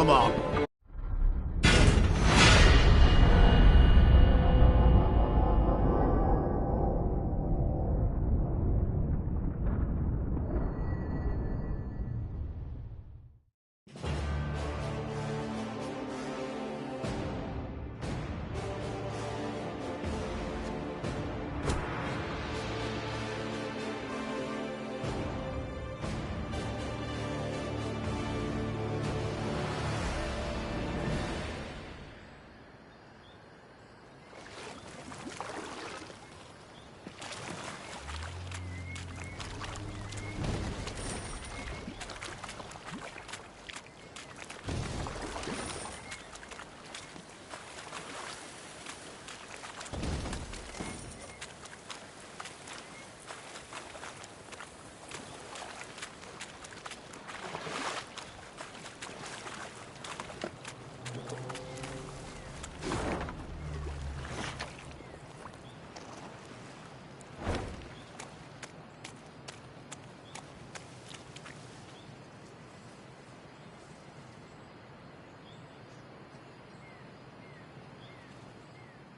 Come on.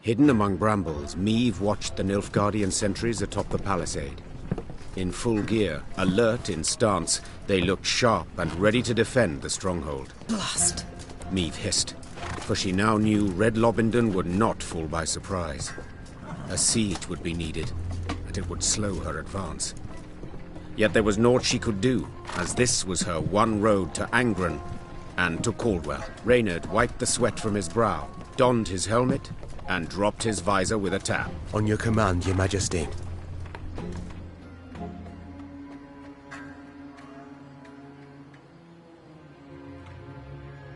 Hidden among brambles, Meve watched the Nilfgaardian sentries atop the palisade. In full gear, alert in stance, they looked sharp and ready to defend the stronghold. Blast! Meve hissed, for she now knew Red Lobendon would not fall by surprise. A siege would be needed, and it would slow her advance. Yet there was naught she could do, as this was her one road to Angren and to Caldwell. Reynard wiped the sweat from his brow, donned his helmet, and dropped his visor with a tap. On your command, Your Majesty.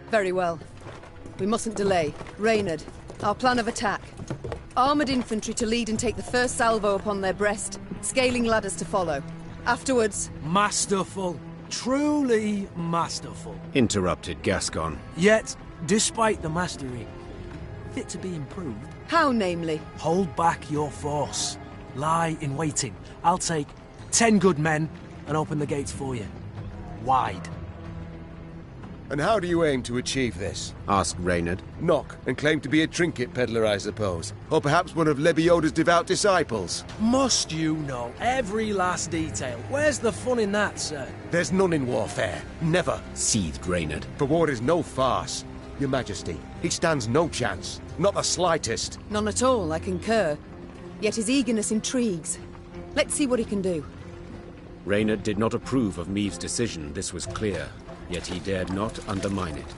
Very well. We mustn't delay. Reynard, our plan of attack. Armoured infantry to lead and take the first salvo upon their breast, scaling ladders to follow. Afterwards... Masterful. Truly masterful. Interrupted Gascon. Yet, despite the mastery, fit to be improved. How, namely? Hold back your force. Lie in waiting. I'll take 10 good men and open the gates for you. Wide. And how do you aim to achieve this? Asked Reynard. Knock and claim to be a trinket peddler, I suppose. Or perhaps one of Lebioda's devout disciples. Must you know every last detail? Where's the fun in that, sir? There's none in warfare. Never. Seethed Reynard. For war is no farce. Your Majesty, he stands no chance. Not the slightest. None at all, I concur. Yet his eagerness intrigues. Let's see what he can do. Reynard did not approve of Meve's decision, this was clear. Yet he dared not undermine it.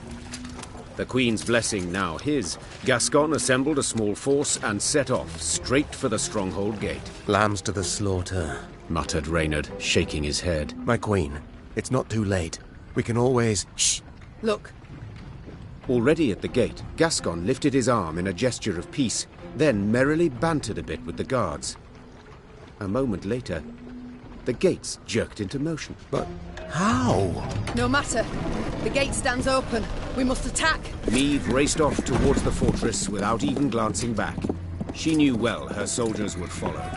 The Queen's blessing now his, Gascon assembled a small force and set off, straight for the stronghold gate. Lambs to the slaughter, muttered Reynard, shaking his head. My Queen, it's not too late. We can always... Shh! Look. Already at the gate, Gascon lifted his arm in a gesture of peace, then merrily bantered a bit with the guards. A moment later, the gates jerked into motion. But how? No matter. The gate stands open. We must attack. Meve raced off towards the fortress without even glancing back. She knew well her soldiers would follow.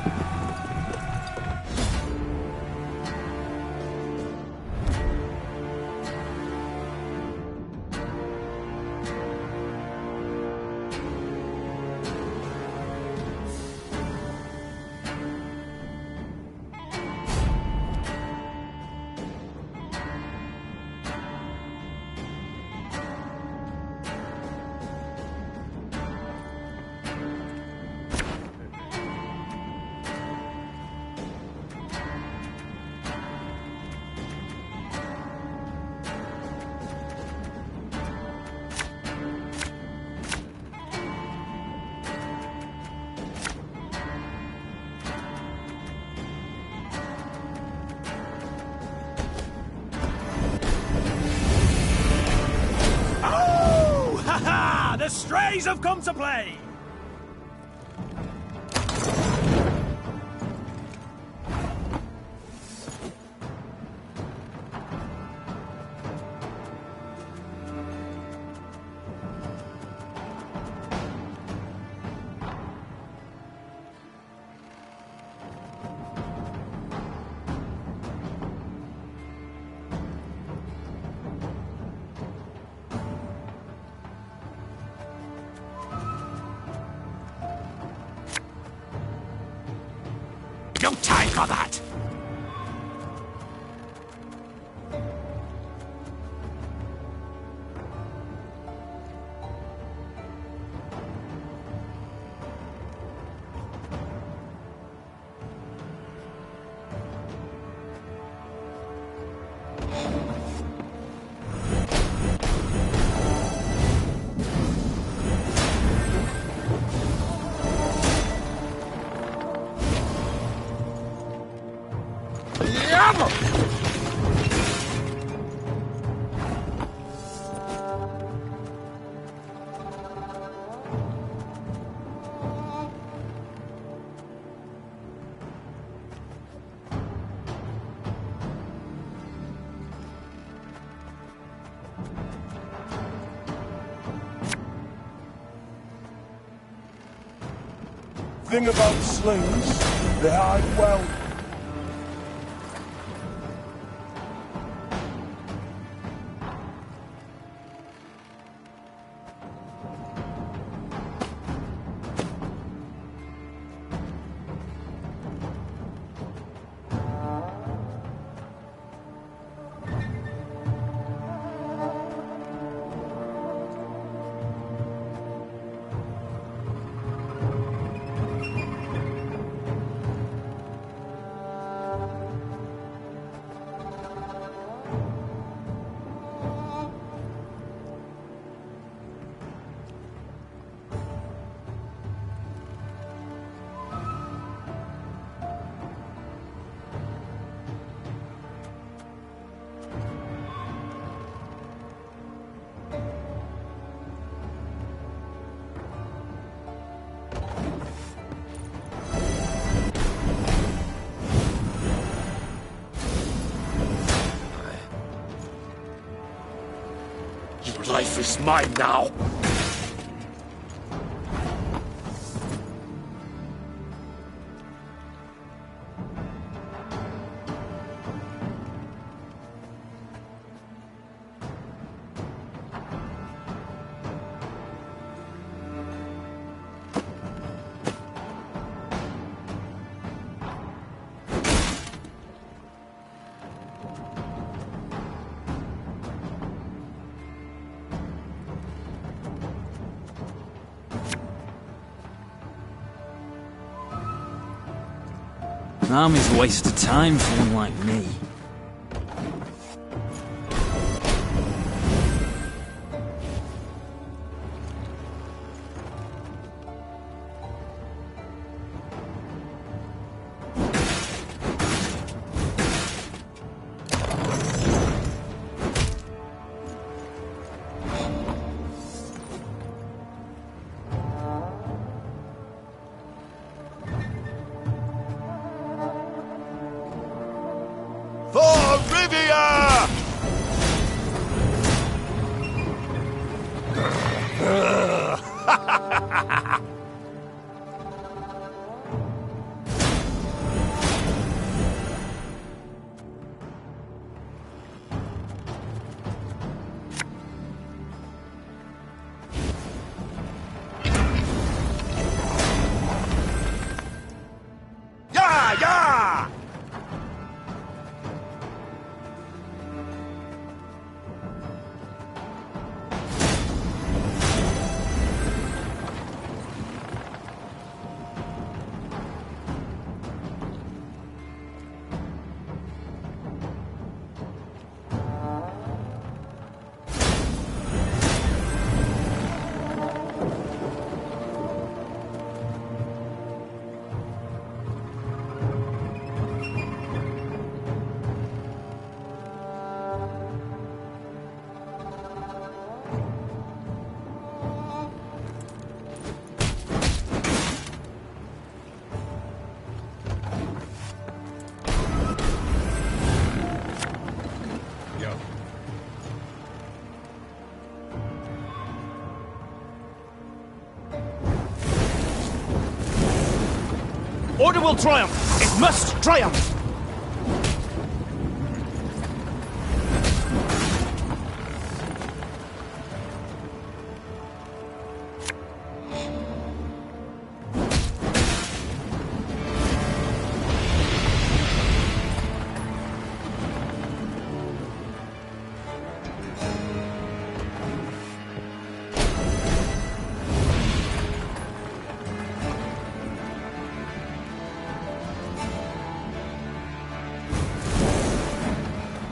The strays have come to play! Thing about slings, they hide well. Your life is mine now! Army's a waste of time for one like me. Order will triumph! It must triumph!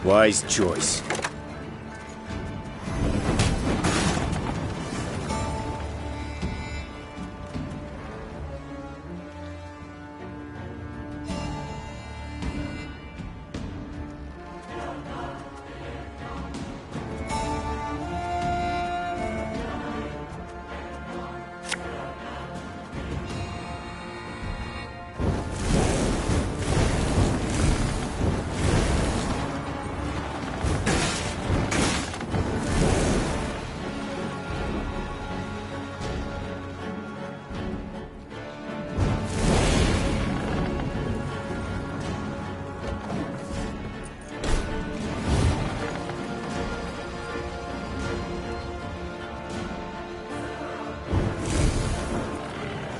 Wise choice.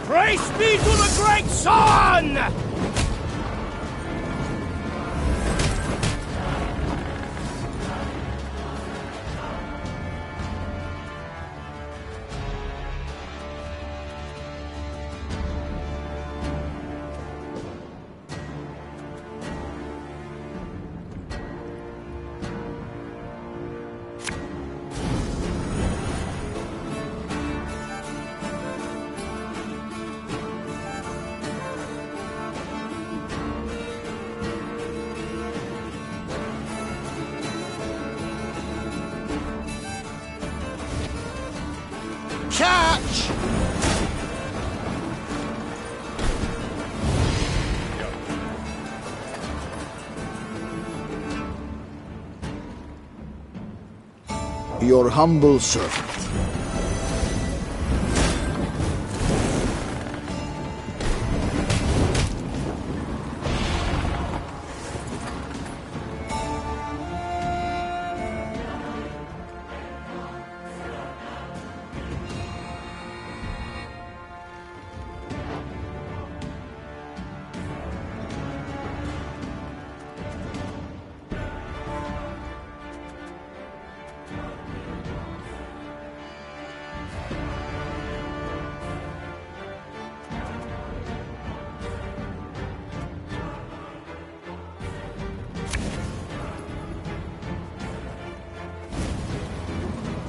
Praise be to the great sun! Catch! Your humble servant.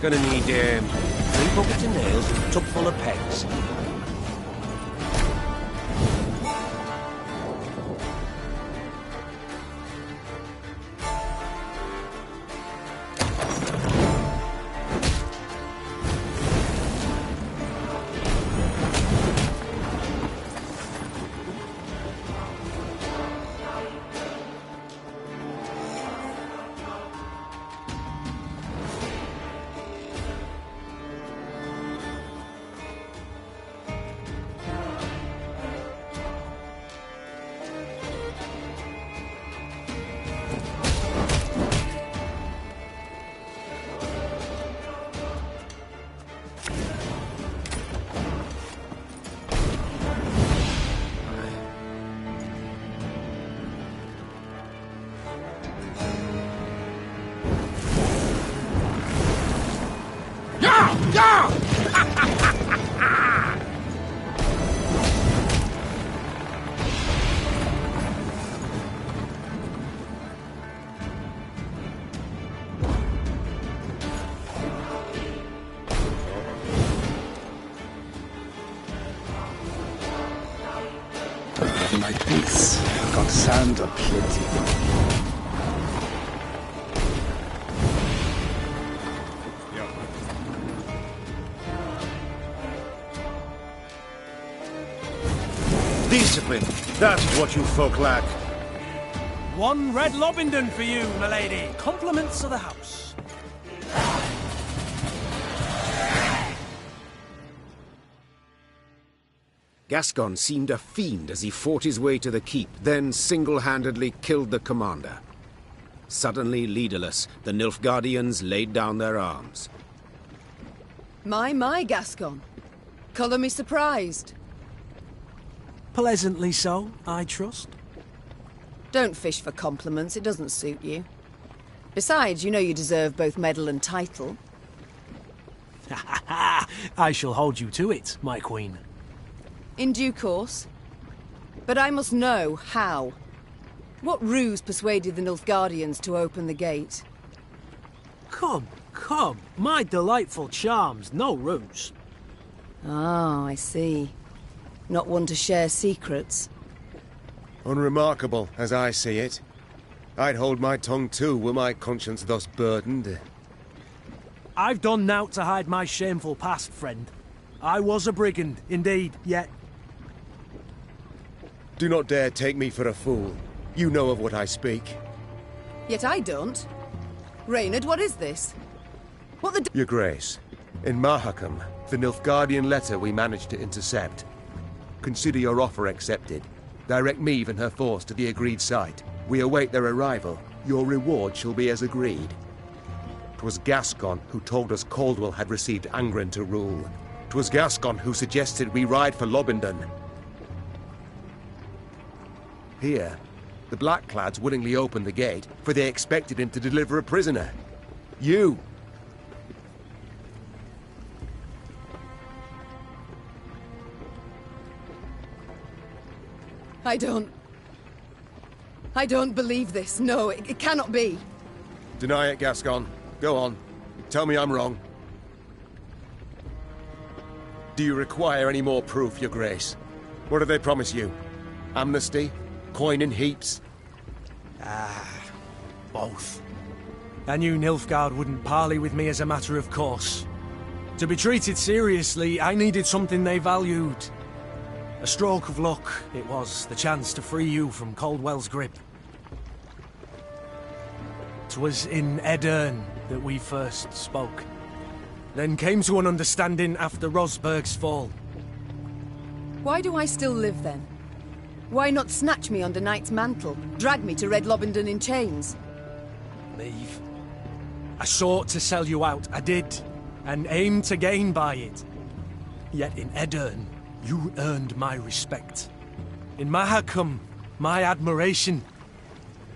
Gonna need, 3 buckets of nails and a tub full of pegs. Like this. Got sand aplenty. discipline. That's what you folk lack. 1 red Lobington for you, milady. Compliments of the house. Gascon seemed a fiend as he fought his way to the keep, then single-handedly killed the commander. Suddenly leaderless, the Nilfgaardians laid down their arms. My, Gascon. Colour me surprised. Pleasantly so, I trust. Don't fish for compliments, it doesn't suit you. Besides, you know you deserve both medal and title. I shall hold you to it, my queen. In due course. But I must know how. What ruse persuaded the Nilfgaardians to open the gate? Come, my delightful charms, no ruse. Ah, I see. Not one to share secrets. Unremarkable, as I see it. I'd hold my tongue too, were my conscience thus burdened. I've done naught to hide my shameful past, friend. I was a brigand, indeed, yet... Do not dare take me for a fool. You know of what I speak. Yet I don't. Reynard, what is this? What the Your Grace, in Mahakam, the Nilfgaardian letter we managed to intercept. Consider your offer accepted. Direct Meve and her force to the agreed site. We await their arrival. Your reward shall be as agreed. 'Twas Gascon who told us Caldwell had received Angren to rule. 'Twas Gascon who suggested we ride for Lobendon. Here, the Blackclads willingly opened the gate, for they expected him to deliver a prisoner. You! I don't believe this. No, it cannot be. Deny it, Gascon. Go on. Tell me I'm wrong. Do you require any more proof, Your Grace? What do they promise you? Amnesty? Coin in heaps? Both. I knew Nilfgaard wouldn't parley with me as a matter of course. To be treated seriously, I needed something they valued. A stroke of luck, it was, the chance to free you from Caldwell's grip. 'Twas in Edern that we first spoke. Then came to an understanding after Rosberg's fall. Why do I still live then? Why not snatch me under Knight's mantle, drag me to Red Lobendon in chains? Leave. I sought to sell you out, I did, and aimed to gain by it. Yet in Edern, you earned my respect. In Mahakam, my admiration.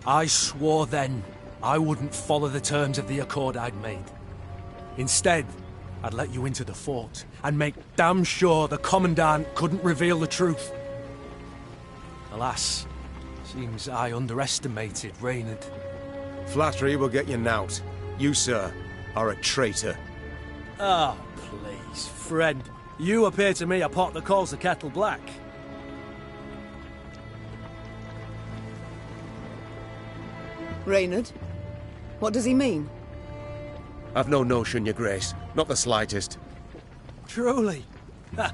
I swore then I wouldn't follow the terms of the accord I'd made. Instead, I'd let you into the fort and make damn sure the Commandant couldn't reveal the truth. Alas, seems I underestimated Reynard. Flattery will get you knout. You, sir, are a traitor. Ah, please, friend. You appear to me a pot that calls the kettle black. Reynard? What does he mean? I've no notion, Your Grace. Not the slightest. Truly? Ha!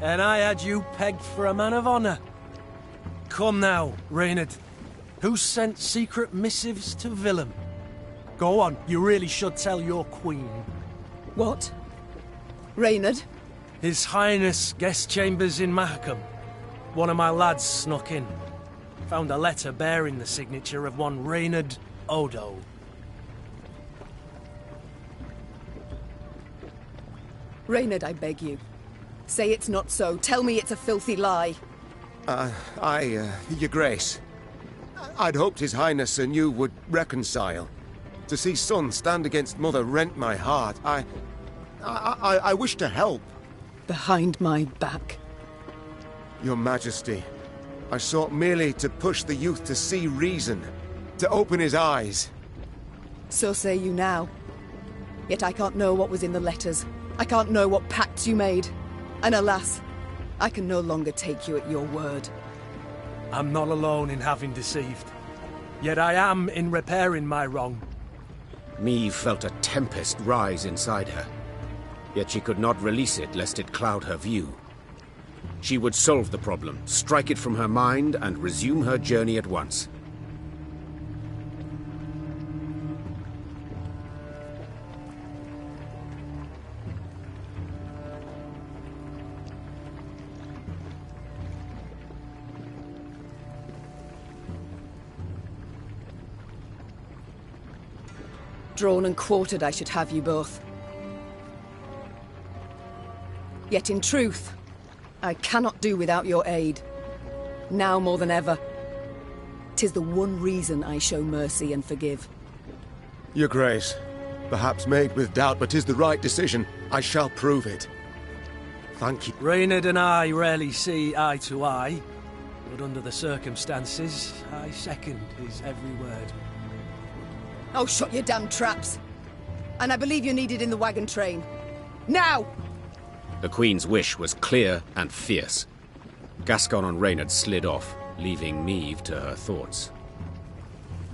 And I had you pegged for a man of honor. Come now, Reynard. Who sent secret missives to Willem? Go on, you really should tell your queen. What? Reynard? His Highness guest chambers in Mahakam. One of my lads snuck in. Found a letter bearing the signature of one Reynard Odo. Reynard, I beg you. Say it's not so. Tell me it's a filthy lie. Your Grace. I'd hoped His Highness and you would reconcile. To see son stand against mother rent my heart. I wish to help. Behind my back. Your Majesty, I sought merely to push the youth to see reason, to open his eyes. So say you now. Yet I can't know what was in the letters. I can't know what pacts you made. And alas, I can no longer take you at your word. I'm not alone in having deceived. Yet I am in repairing my wrong. Meve felt a tempest rise inside her. Yet she could not release it lest it cloud her view. She would solve the problem, strike it from her mind, and resume her journey at once. Drawn and quartered I should have you both. Yet in truth, I cannot do without your aid. Now more than ever. 'Tis the one reason I show mercy and forgive. Your Grace, perhaps made with doubt, but 'tis the right decision. I shall prove it. Thank you. Reynard and I rarely see eye to eye. But under the circumstances, I second his every word. Oh, shut your damn traps! And I believe you're needed in the wagon train. Now! The Queen's wish was clear and fierce. Gascon and Reynard slid off, leaving Meve to her thoughts.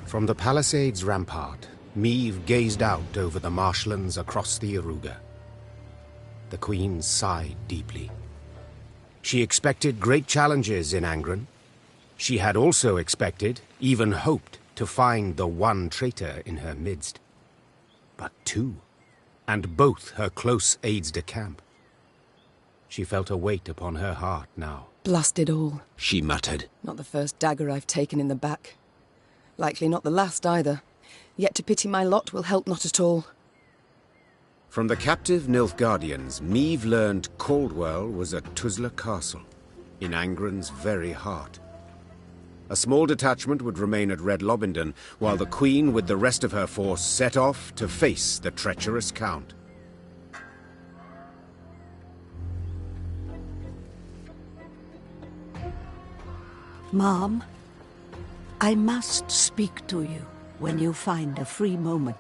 From the palisade's rampart, Meve gazed out over the marshlands across the Iruga. The Queen sighed deeply. She expected great challenges in Angren. She had also expected, even hoped, to find the one traitor in her midst. But two, and both her close aides-de-camp. She felt a weight upon her heart now. Blast it all. She muttered. Not the first dagger I've taken in the back. Likely not the last either. Yet to pity my lot will help not at all. From the captive Nilfgaardians, Meve learned Caldwell was at Tuzla Castle, in Angren's very heart. A small detachment would remain at Red Lobendon, while the Queen with the rest of her force set off to face the treacherous Count. Mom, I must speak to you when you find a free moment.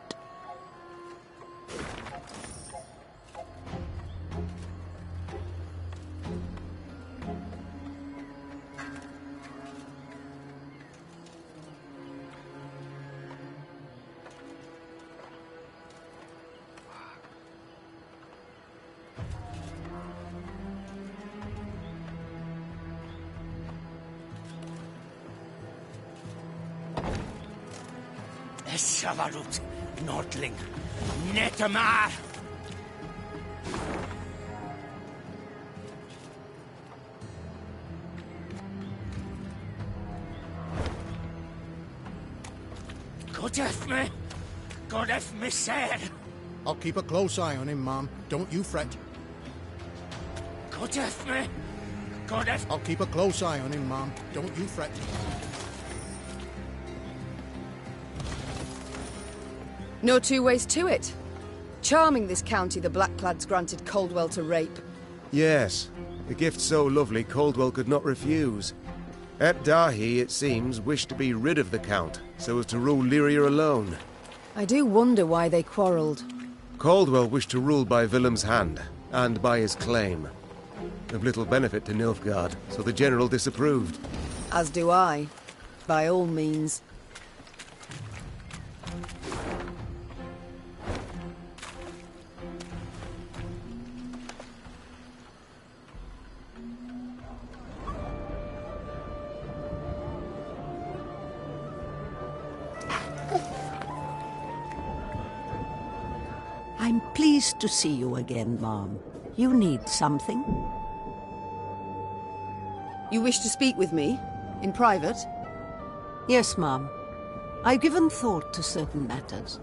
Shavarut, Nordling, Netamar! Godef me, sir! I'll keep a close eye on him, Mom. Don't you fret. Godef! I'll keep a close eye on him, Mom. Don't you fret. No two ways to it. Charming this county the Blackclads granted Caldwell to rape. Yes, a gift so lovely Caldwell could not refuse. Ep Dahi, it seems, wished to be rid of the Count, so as to rule Lyria alone. I do wonder why they quarrelled. Caldwell wished to rule by Willem's hand, and by his claim. Of little benefit to Nilfgaard, so the general disapproved. As do I. By all means. I'm pleased to see you again, Mom. You need something? You wish to speak with me? In private? Yes, Mom. I've given thought to certain matters.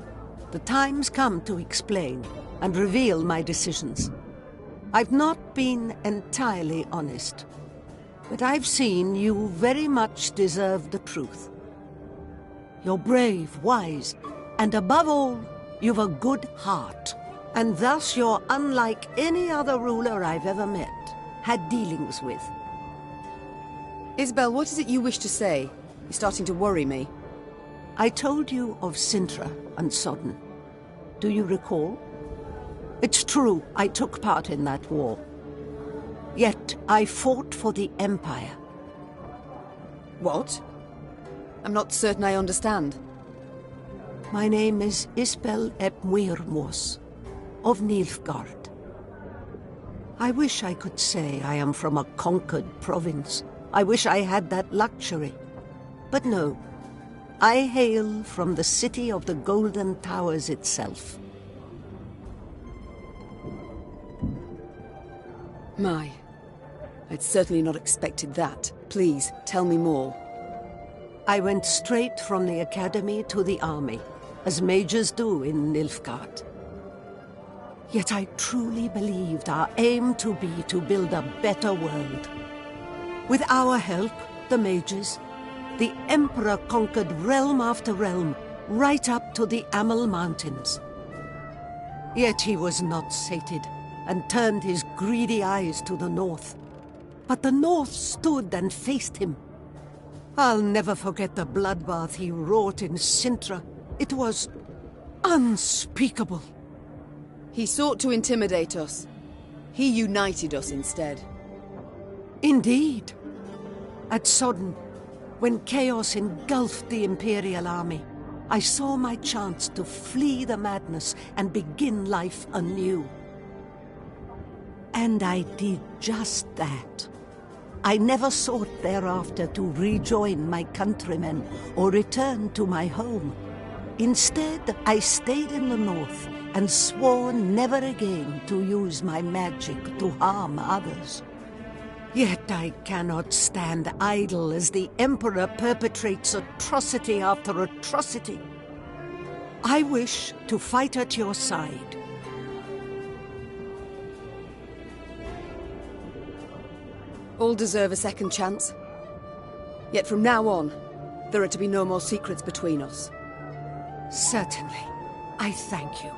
The time's come to explain and reveal my decisions. I've not been entirely honest, but I've seen you very much deserve the truth. You're brave, wise, and above all, you've a good heart. And thus you're unlike any other ruler I've ever met, had dealings with. Isbel, what is it you wish to say? You're starting to worry me. I told you of Sintra and Sodden. Do you recall? It's true, I took part in that war. Yet I fought for the Empire. What? I'm not certain I understand. My name is Isbel ep Muirmos, of Nilfgaard. I wish I could say I am from a conquered province. I wish I had that luxury. But no, I hail from the city of the Golden Towers itself. My, I'd certainly not expected that. Please, tell me more. I went straight from the academy to the army, as majors do in Nilfgaard. Yet I truly believed our aim to be to build a better world. With our help, the mages, the Emperor conquered realm after realm, right up to the Amel Mountains. Yet he was not sated, and turned his greedy eyes to the north. But the north stood and faced him, I'll never forget the bloodbath he wrought in Sintra. It was unspeakable. He sought to intimidate us. He united us instead. Indeed. At Sodden, when chaos engulfed the Imperial army, I saw my chance to flee the madness and begin life anew. And I did just that. I never sought thereafter to rejoin my countrymen or return to my home. Instead, I stayed in the north and swore never again to use my magic to harm others. Yet I cannot stand idle as the Emperor perpetrates atrocity after atrocity. I wish to fight at your side. All deserve a second chance. Yet from now on, there are to be no more secrets between us. Certainly. I thank you.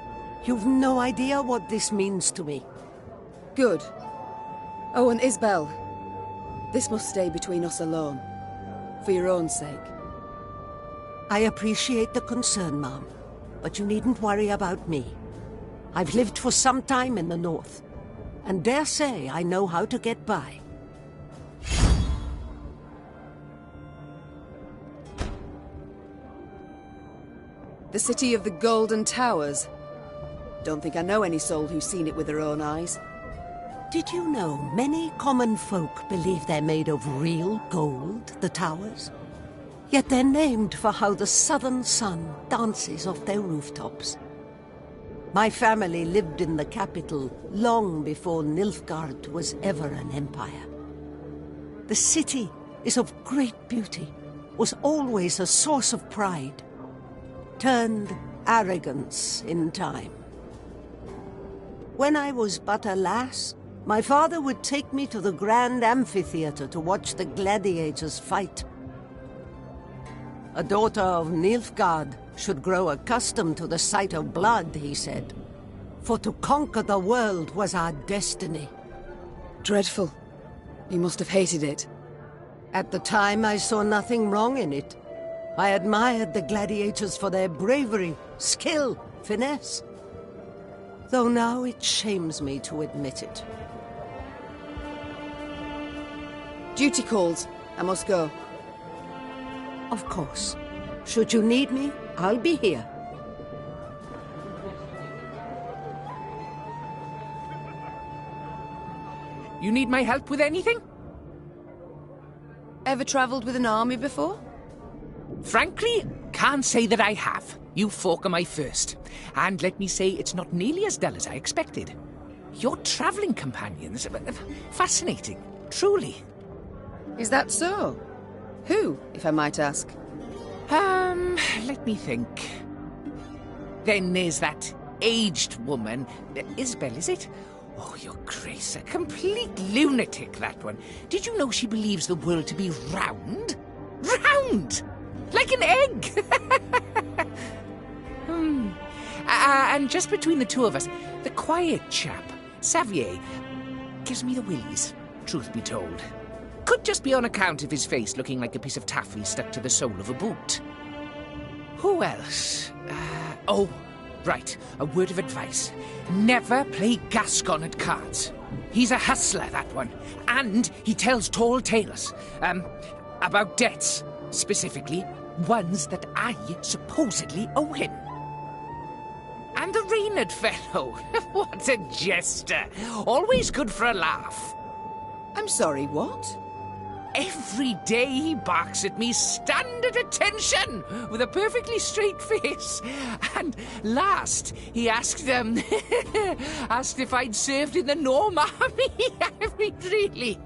You've no idea what this means to me. Good. Oh, and Isbel. This must stay between us alone. For your own sake. I appreciate the concern, Mom. But you needn't worry about me. I've lived for some time in the north, and dare say I know how to get by. The city of the Golden Towers. Don't think I know any soul who's seen it with their own eyes. Did you know many common folk believe they're made of real gold, the towers? Yet they're named for how the southern sun dances off their rooftops. My family lived in the capital long before Nilfgaard was ever an empire. The city is of great beauty, was always a source of pride, turned arrogance in time. When I was but a lass, my father would take me to the grand amphitheater to watch the gladiators fight. A daughter of Nilfgaard should grow accustomed to the sight of blood, he said. For to conquer the world was our destiny. Dreadful. You must have hated it. At the time, I saw nothing wrong in it. I admired the gladiators for their bravery, skill, finesse. Though now it shames me to admit it. Duty calls. I must go. Of course. Should you need me, I'll be here. You need my help with anything? Ever traveled with an army before? Frankly, can't say that I have. You folk are my first. And let me say, it's not nearly as dull as I expected. Your traveling companions are fascinating, truly. Is that so? Who, if I might ask? Let me think. Then there's that aged woman. Isbel, is it? Oh, your grace, a complete lunatic, that one. Did you know she believes the world to be round? Round! Like an egg! And just between the two of us, the quiet chap, Xavier, gives me the willies, truth be told. Could just be on account of his face looking like a piece of taffy stuck to the sole of a boot. Who else? Oh, right, a word of advice. Never play Gascon at cards. He's a hustler, that one. And he tells tall tales. About debts, specifically, ones that I supposedly owe him. And the Reynard fellow, what a jester. Always good for a laugh. I'm sorry, what? Every day he barks at me, stand at attention, with a perfectly straight face. And last, he asked if I'd served in the Norm Army. I mean, really.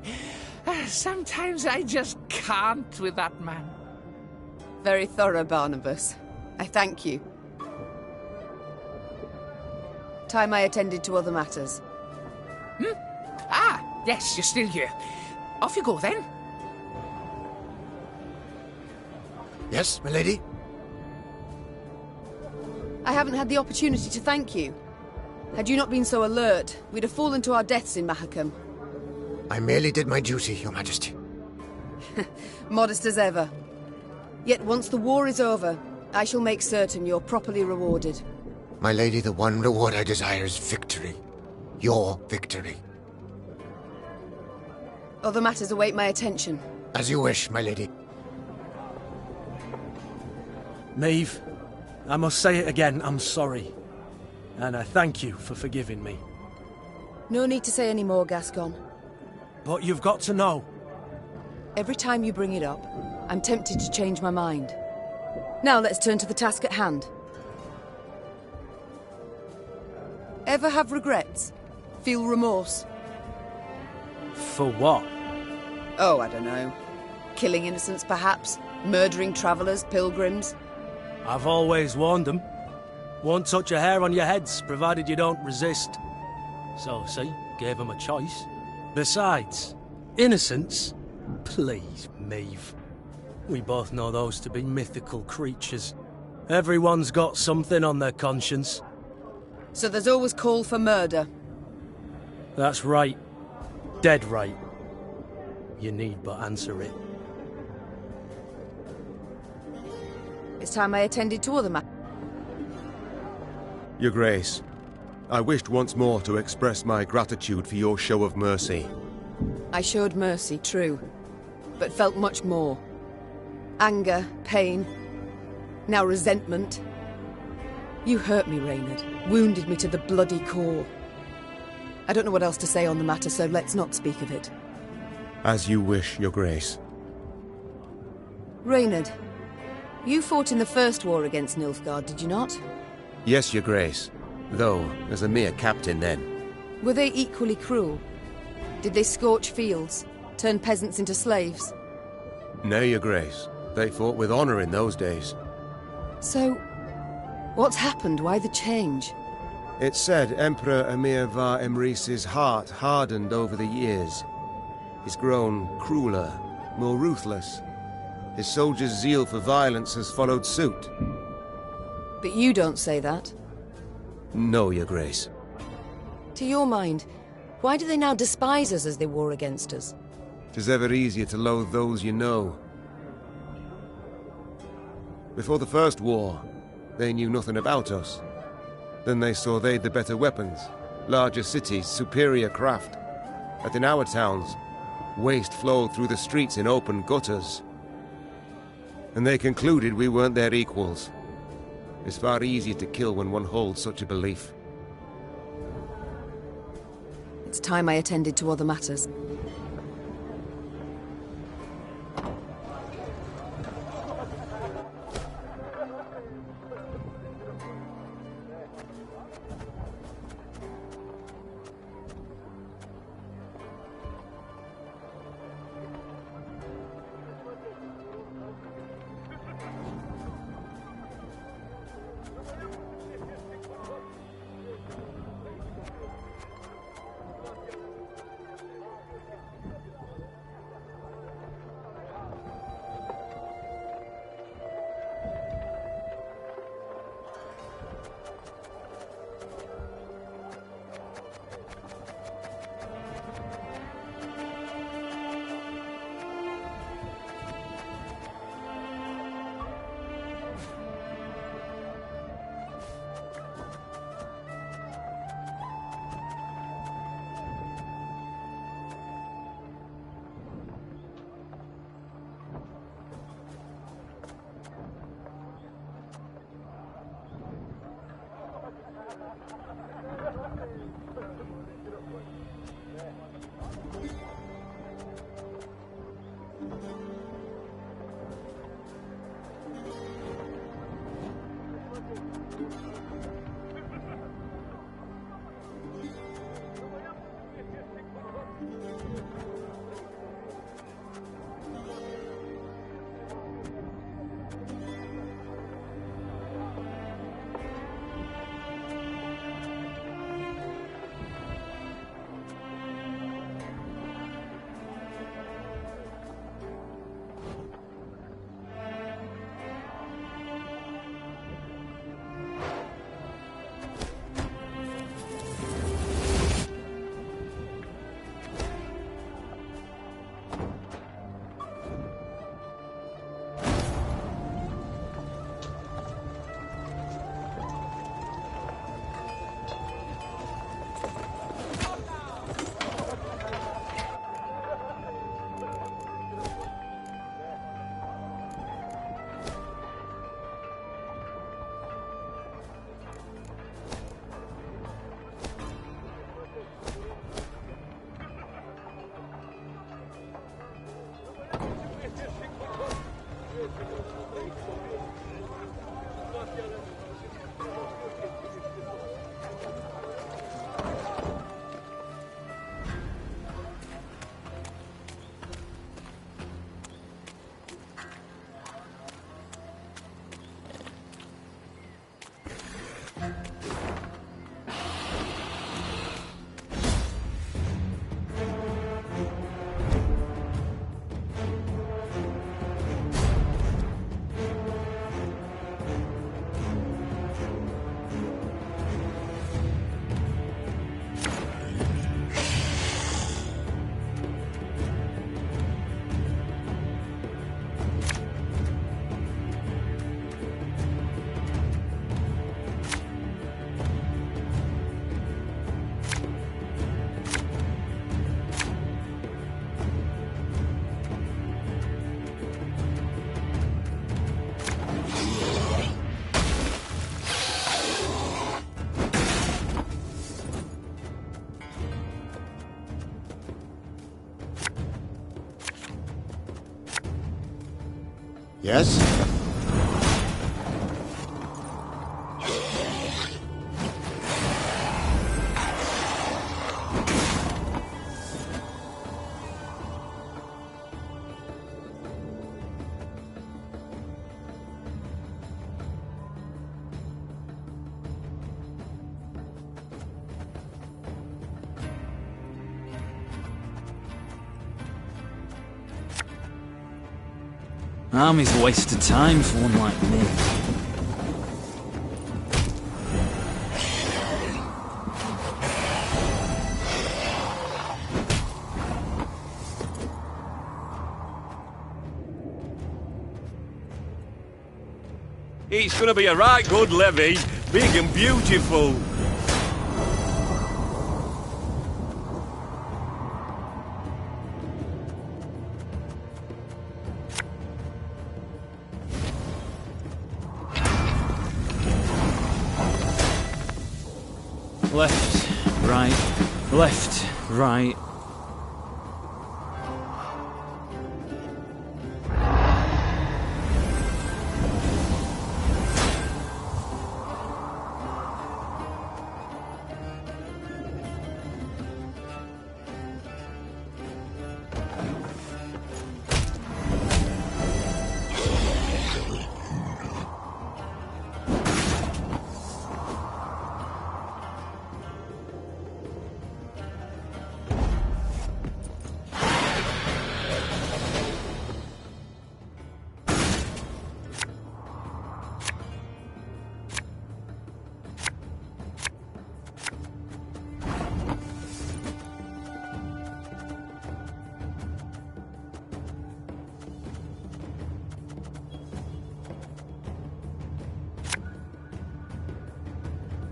Sometimes I just can't with that man. Very thorough, Barnabas. I thank you. Time I attended to other matters. Ah, yes, you're still here. Off you go, then. Yes, my lady? I haven't had the opportunity to thank you. Had you not been so alert, we'd have fallen to our deaths in Mahakam. I merely did my duty, Your Majesty. Modest as ever. Yet once the war is over, I shall make certain you're properly rewarded. My lady, the one reward I desire is victory. Your victory. Other matters await my attention. As you wish, my lady. Maeve, I must say it again, I'm sorry. And I thank you for forgiving me. No need to say any more, Gascon. But you've got to know. Every time you bring it up, I'm tempted to change my mind. Now let's turn to the task at hand. Ever have regrets? Feel remorse? For what? Oh, I don't know. Killing innocents, perhaps? Murdering travelers, pilgrims? I've always warned them. Won't touch a hair on your heads, provided you don't resist. So, see, gave them a choice. Besides, innocents? Please, Maeve. We both know those to be mythical creatures. Everyone's got something on their conscience. So there's always call for murder? That's right. Dead right. You need but answer it. It's time I attended to other matters. Your Grace, I wished once more to express my gratitude for your show of mercy. I showed mercy, true, but felt much more. Anger, pain, now resentment. You hurt me, Reynard. Wounded me to the bloody core. I don't know what else to say on the matter, so let's not speak of it. As you wish, Your Grace. Reynard, you fought in the first war against Nilfgaard, did you not? Yes, Your Grace. Though, as a mere captain then. Were they equally cruel? Did they scorch fields, turn peasants into slaves? No, Your Grace. They fought with honor in those days. So, what's happened? Why the change? It's said Emperor Emir var Emrys's heart hardened over the years. He's grown crueler, more ruthless. His soldiers' zeal for violence has followed suit. But you don't say that. No, Your Grace. To your mind, why do they now despise us as they war against us? 'Tis ever easier to loathe those you know. Before the first war, they knew nothing about us. Then they saw they'd the better weapons, larger cities, superior craft. But in our towns, waste flowed through the streets in open gutters. And they concluded we weren't their equals. It's far easier to kill when one holds such a belief. It's time I attended to other matters. Yes? Army's a waste of time for one like me. It's gonna be a right good levy, big and beautiful. Left, right.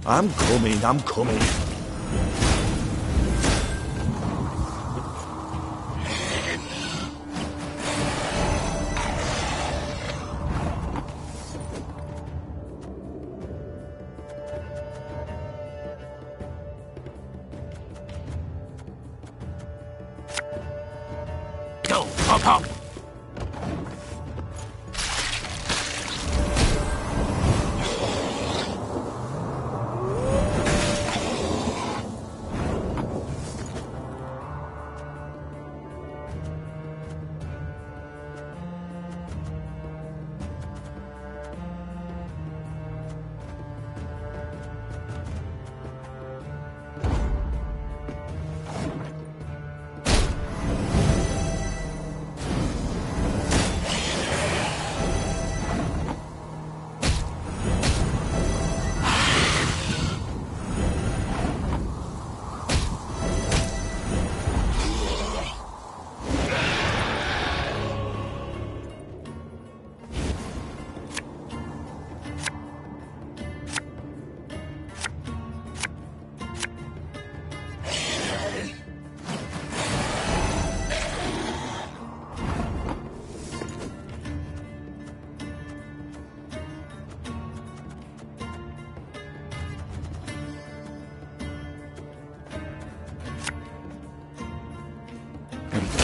I'm coming. Go, hop, hop.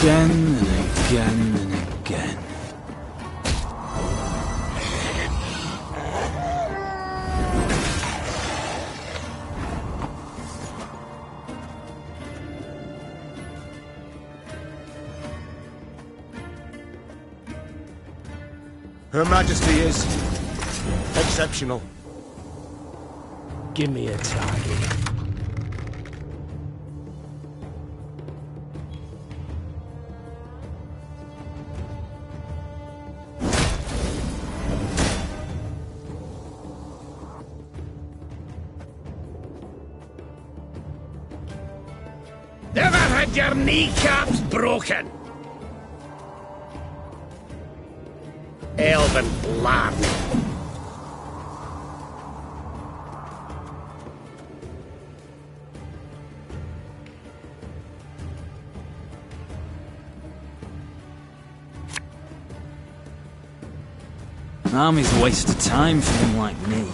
Again and again and again. Her Majesty is exceptional. Give me a target. Never had your kneecaps broken. Elven blarney. An army's a waste of time for one like me.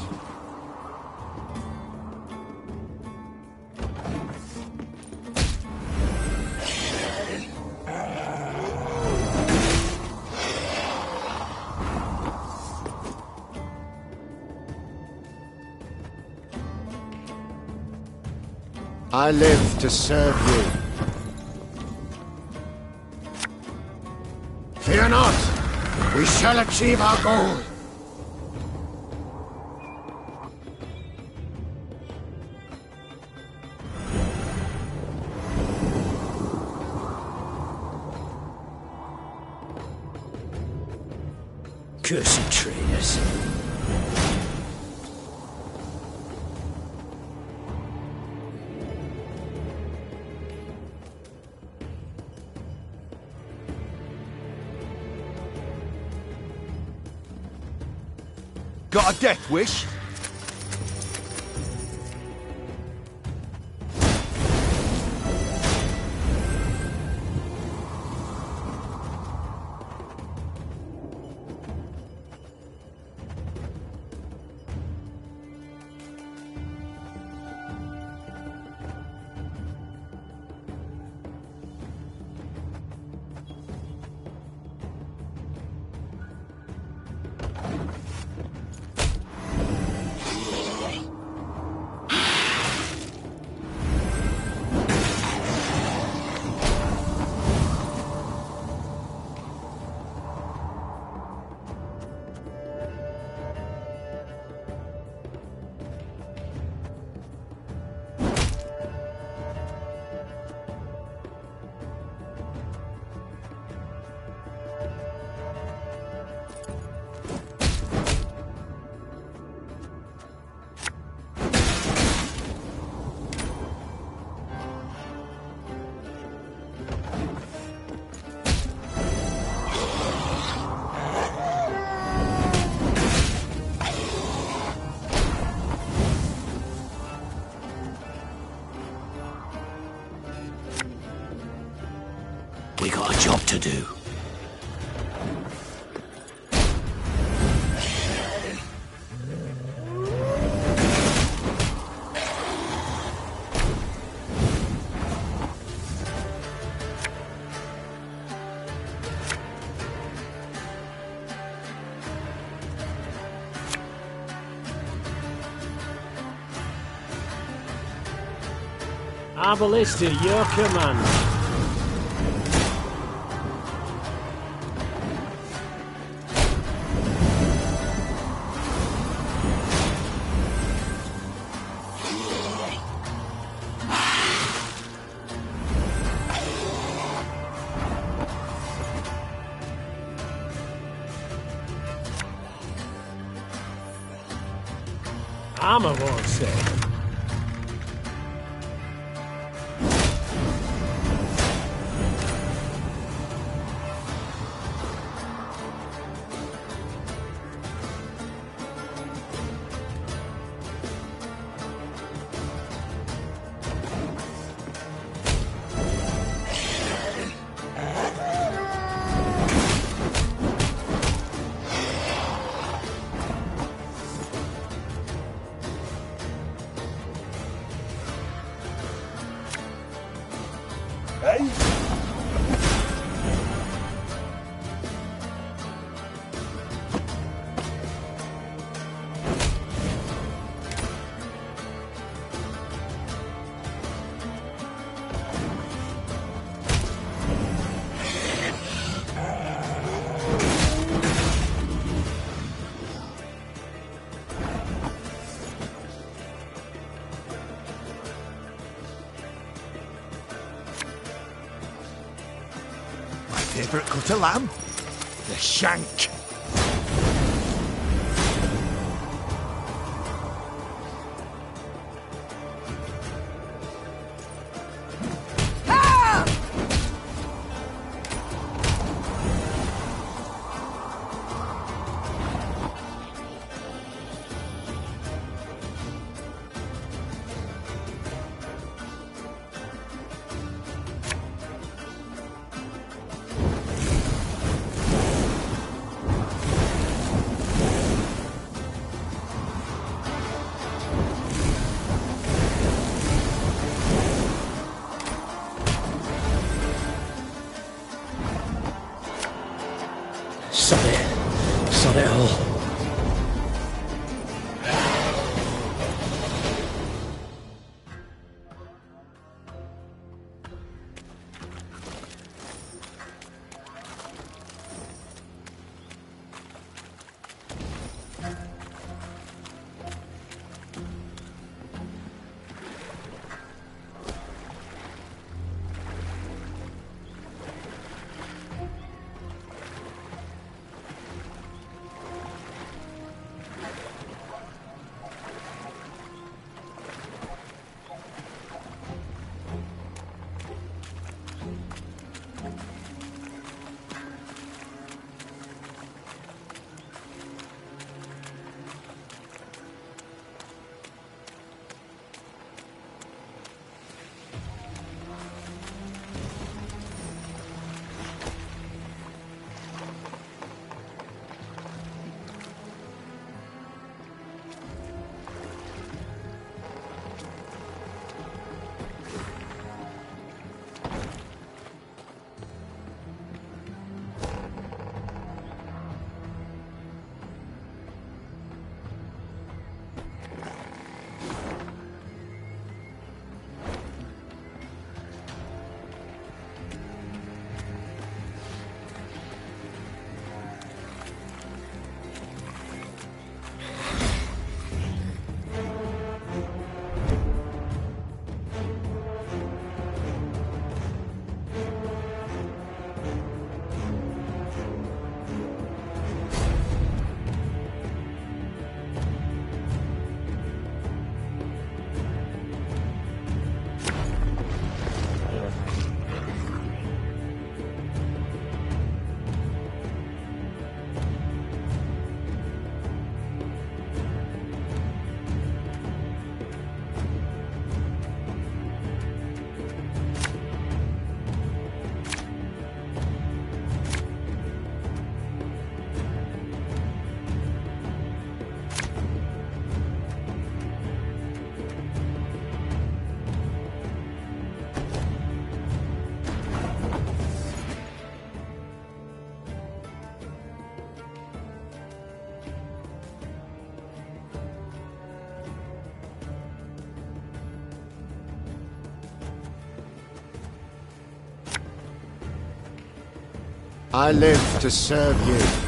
I live to serve you. Fear not! We shall achieve our goal! Cursed traitors. Got a death wish? We got a job to do. Our ballista, your command. Armor won't say. Favourite cut of lamb? The shank. Sod it all. I live to serve you.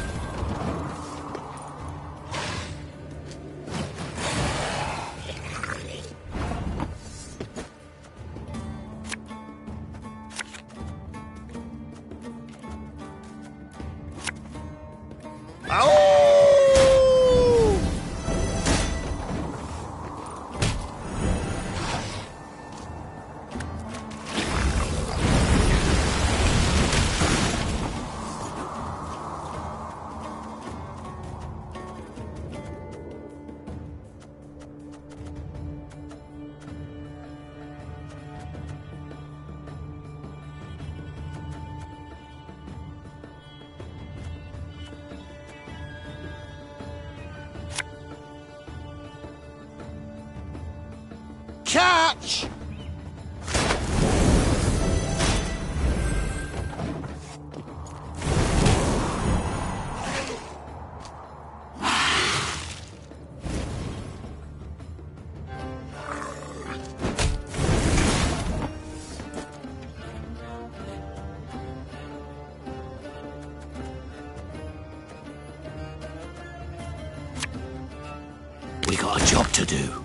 Catch! We got a job to do.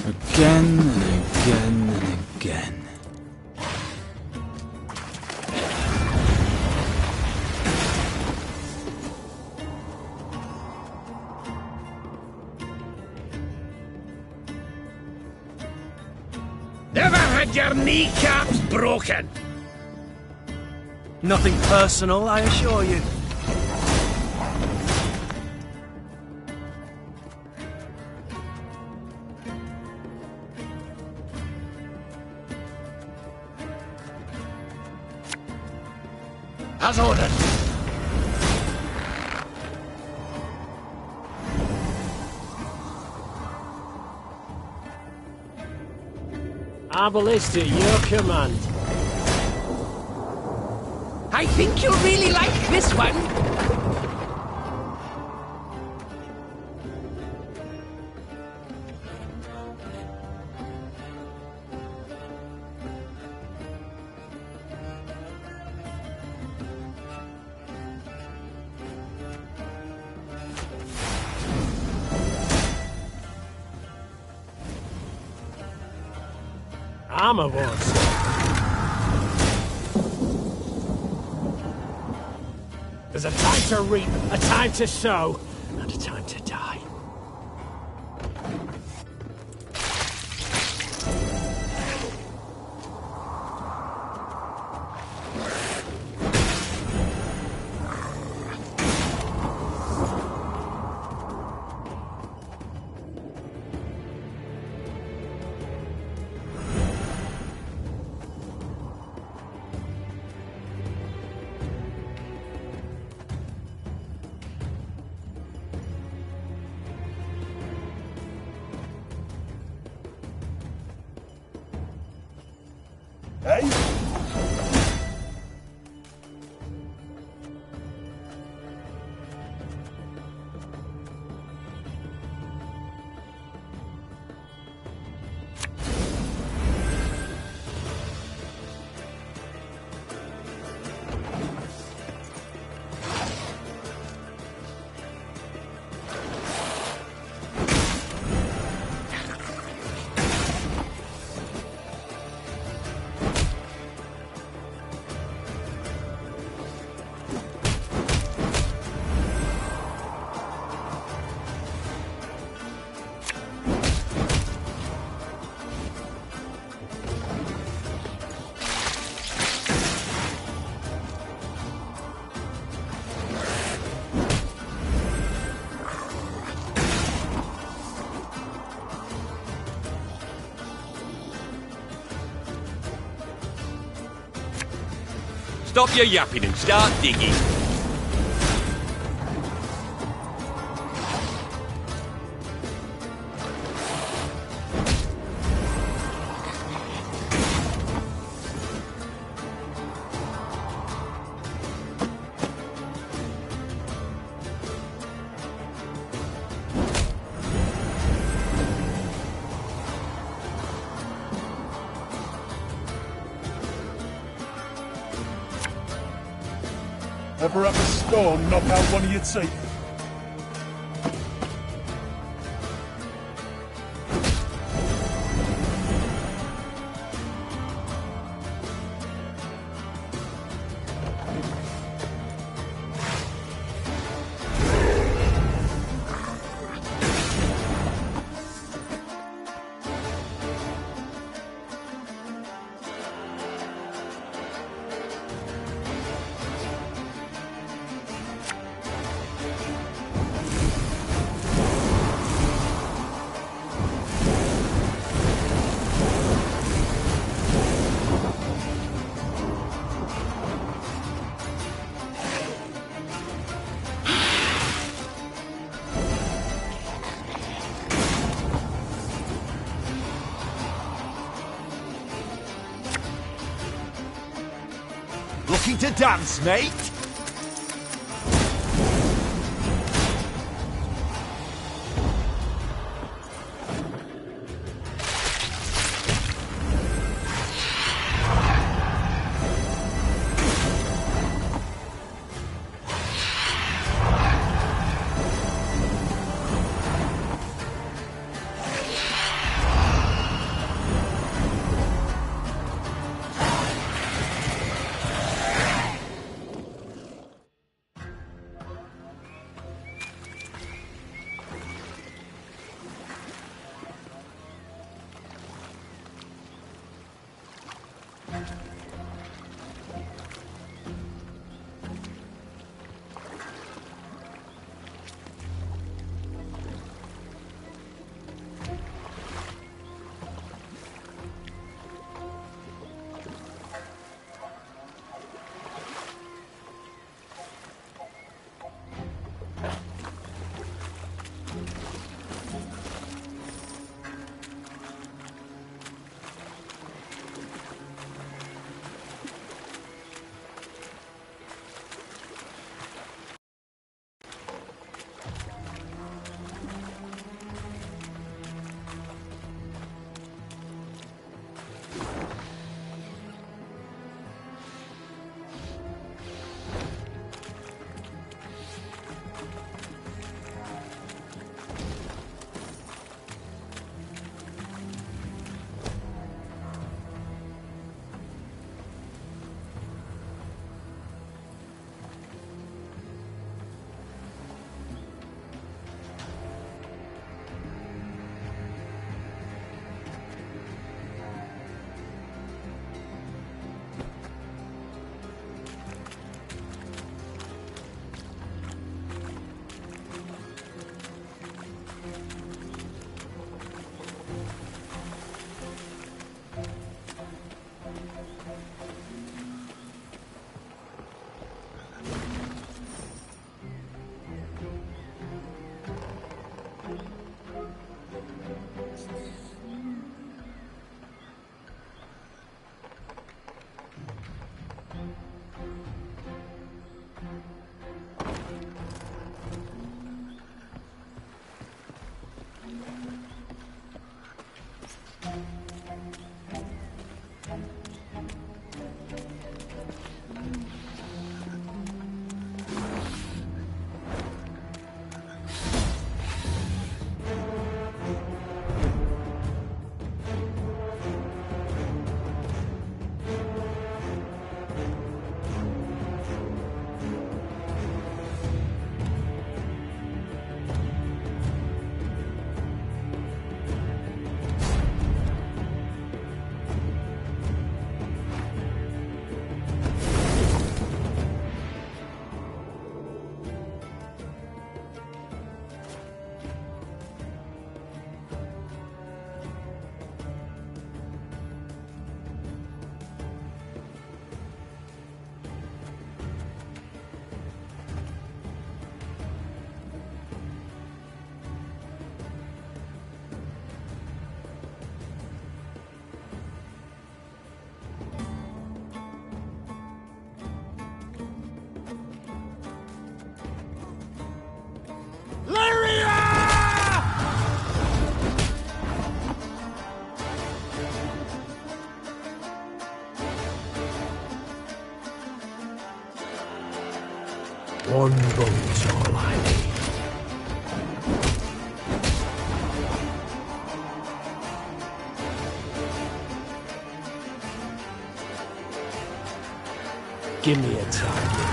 Again and again and again. Never had your kneecaps broken! Nothing personal, I assure you. As ordered. Arbalist at your command. I think you'll really like this one. Armor wars. There's a time to reap, a time to sow, and a time to die. Stop your yapping and start digging. Ever have a stone knock out one of your teeth? Looking to dance, mate? One boat's all I need. Give me a target.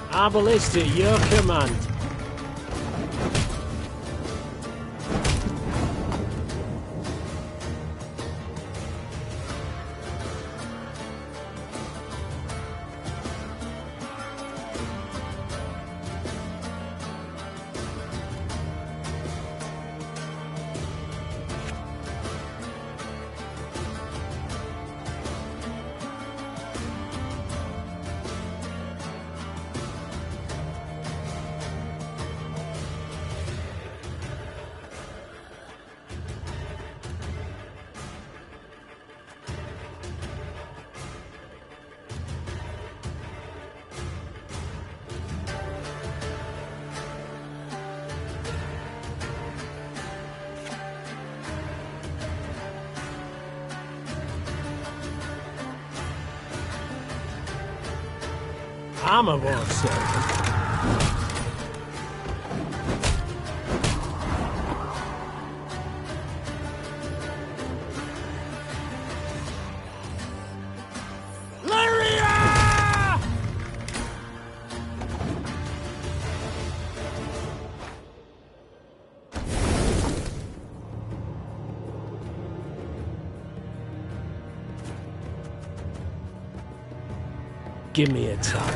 Our ballista, your command. I'm a war servant. Give me a target.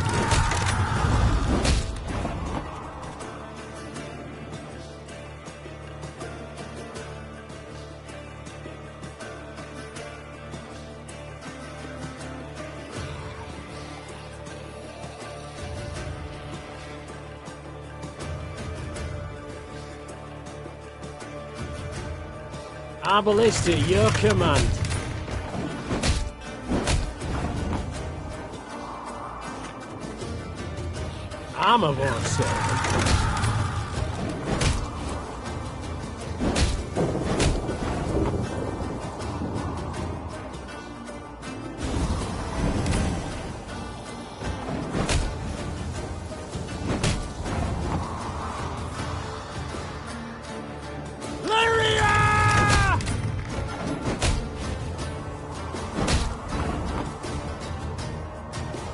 Our ballista, your command. I'm a war servant.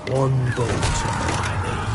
One boat all I need.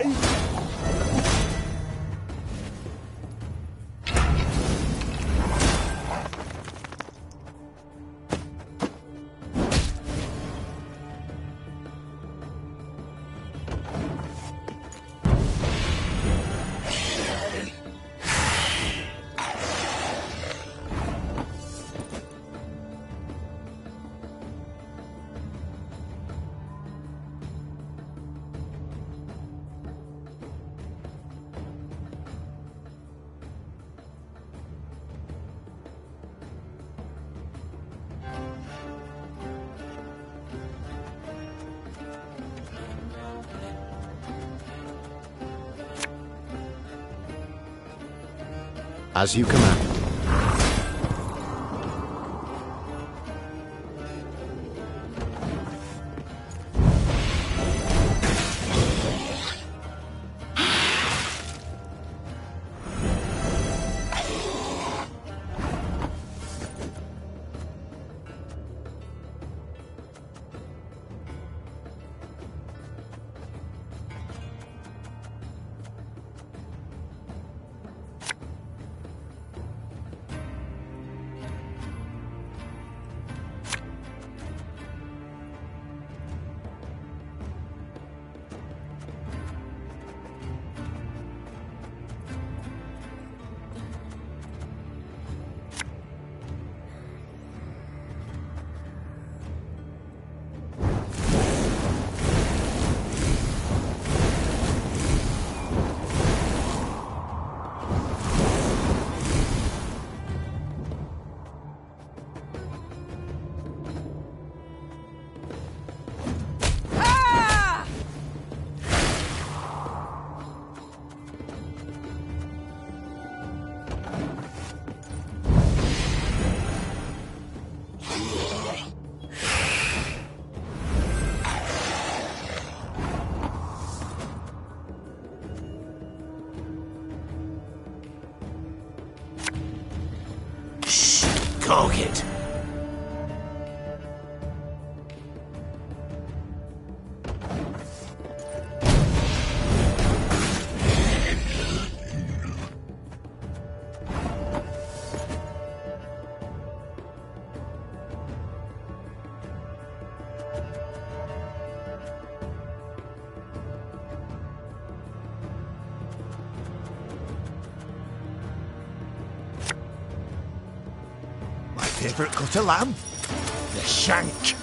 eh? As you command. Cork it. Favourite cut of lamb? The shank.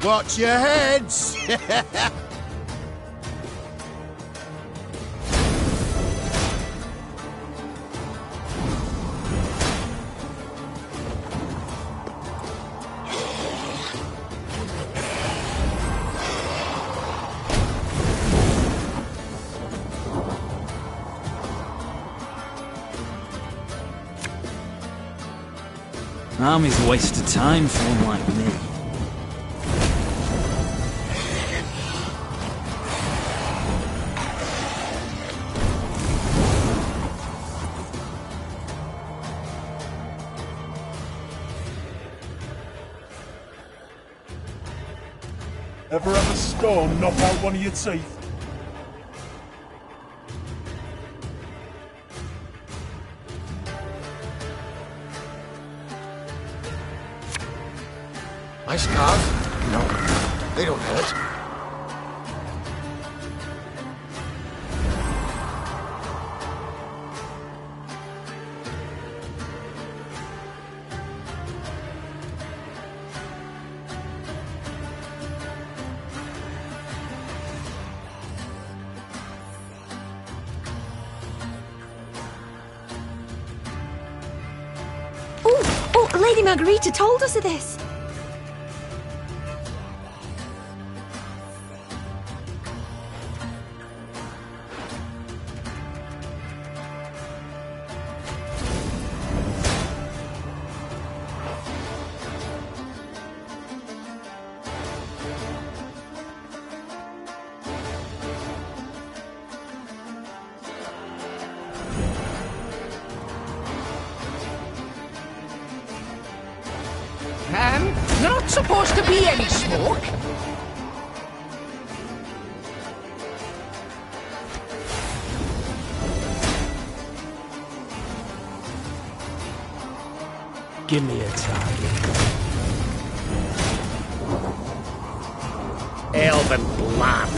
Watch your heads! Army's a waste of time for one like me. Ever have a stone knock out one of your teeth? My scars? No, they don't hurt. Lady Margarita told us of this. Not supposed to be any smoke. Give me a target. Elven blood.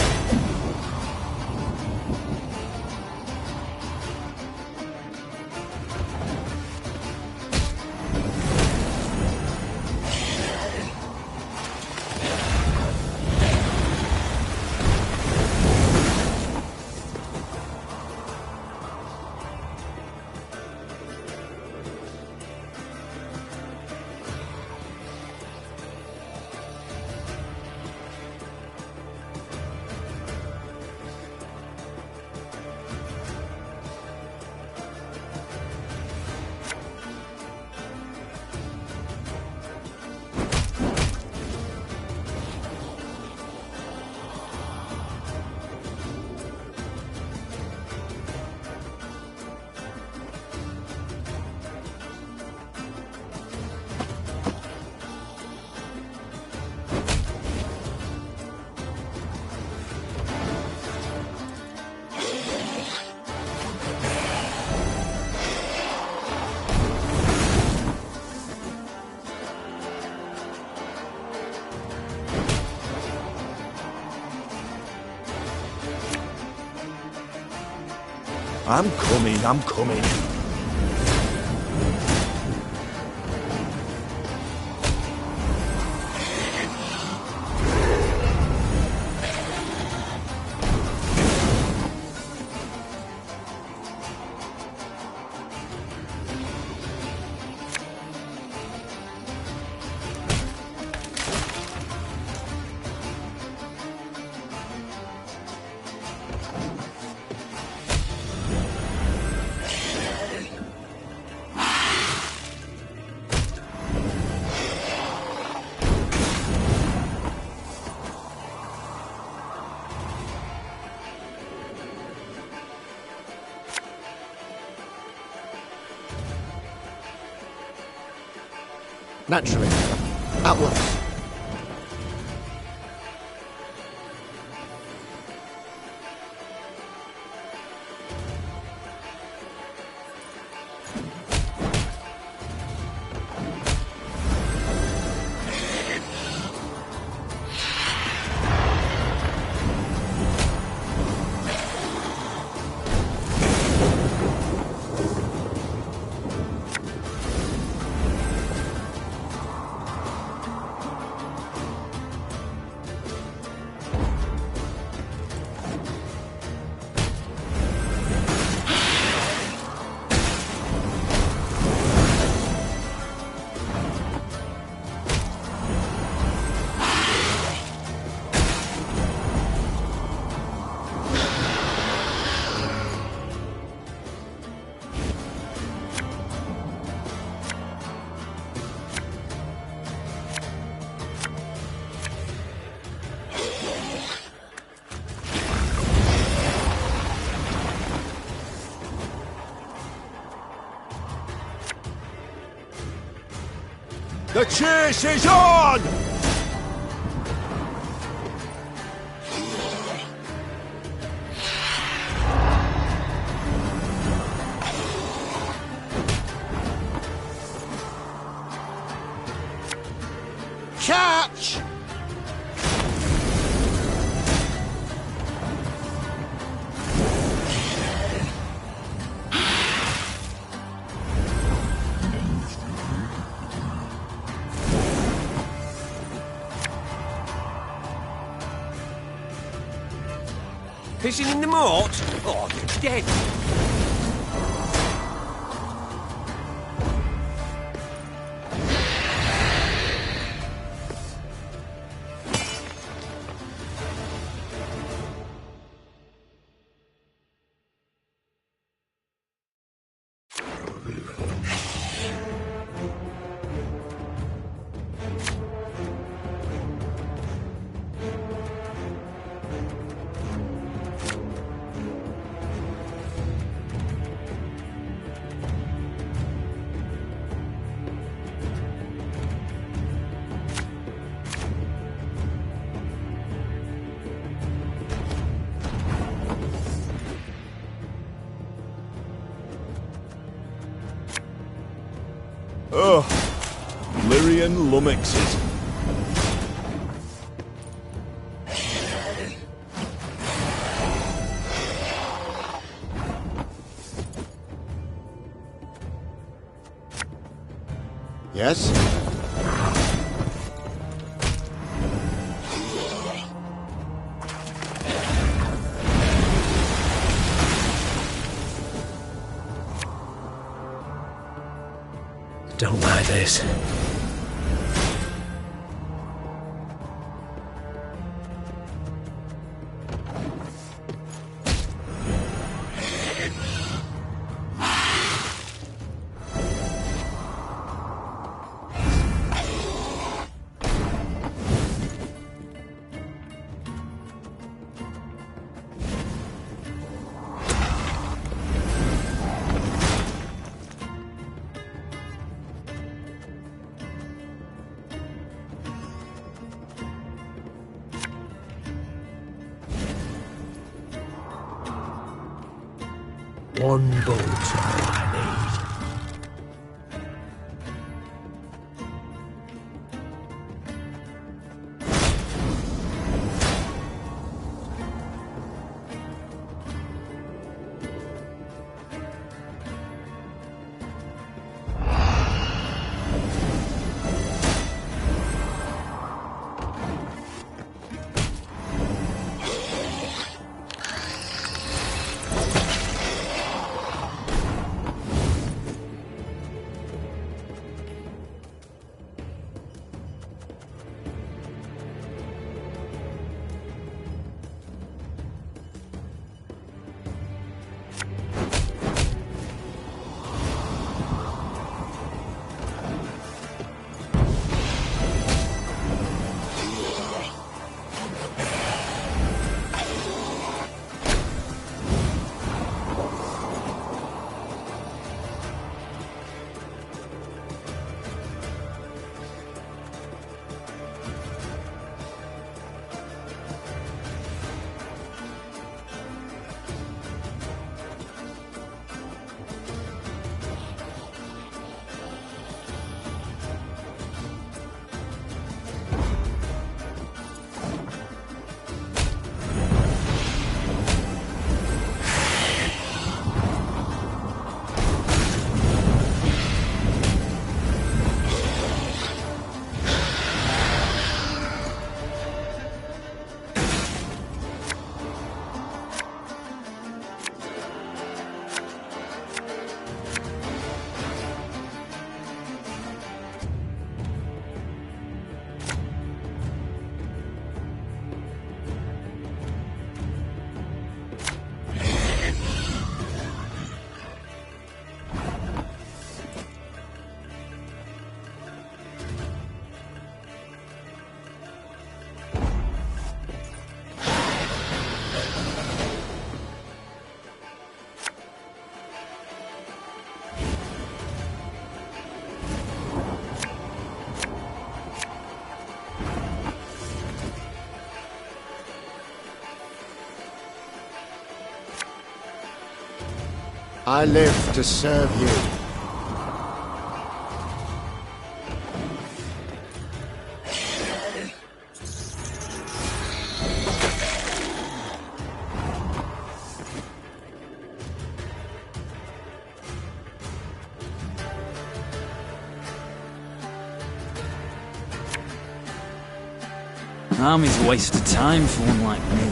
I'm coming, I'm coming. Naturally. At once. The chase is on! Catch! Fishing in the moat? Oh, you're dead. Tyrian lummoxes. Yes? Don't like this. One boat's all I need. I live to serve you. Army's a waste of time for one like me.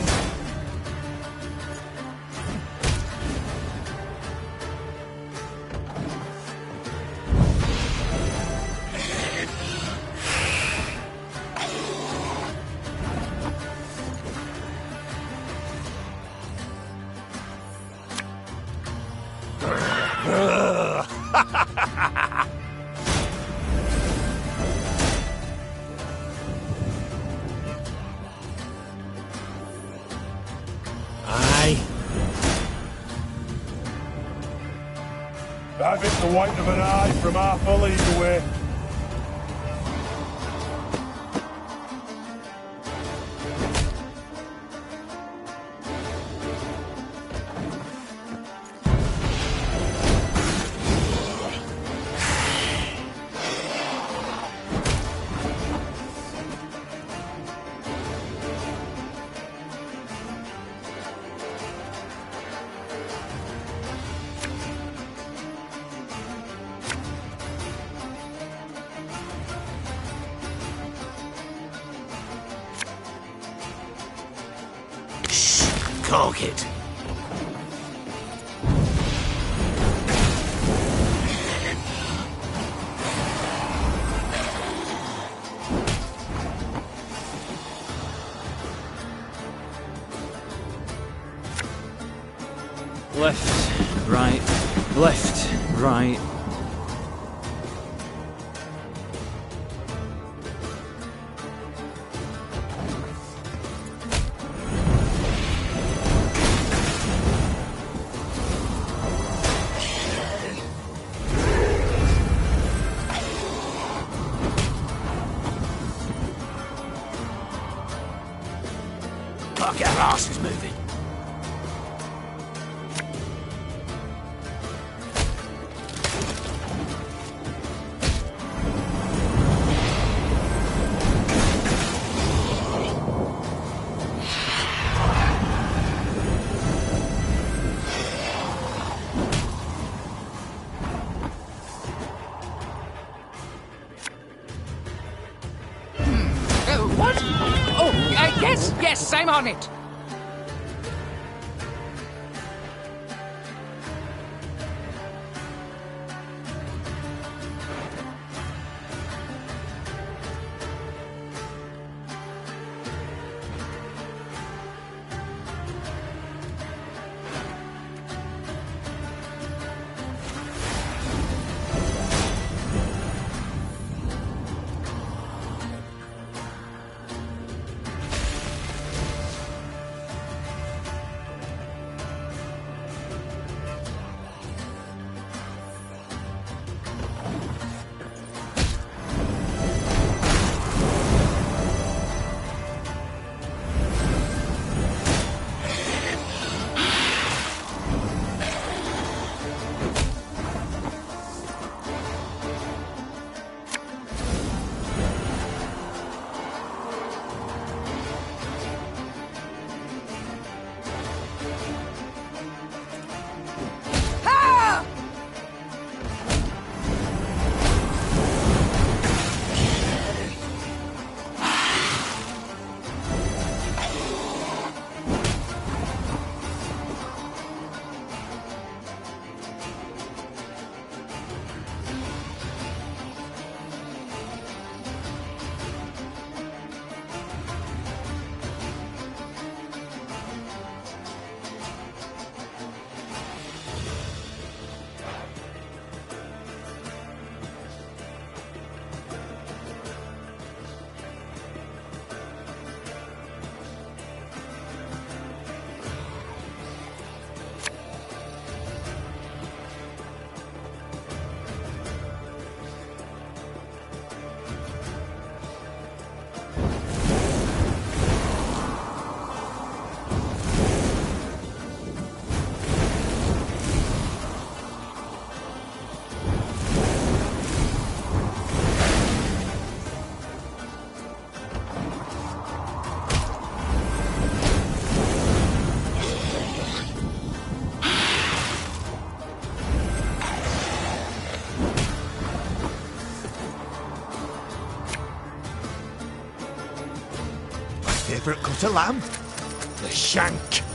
I've hit the white of an eye from half a league away. target. Left, right, left, right. Can't get our asses moving. What? Oh, yes, I'm on it. Favourite cut of lamb? The shank.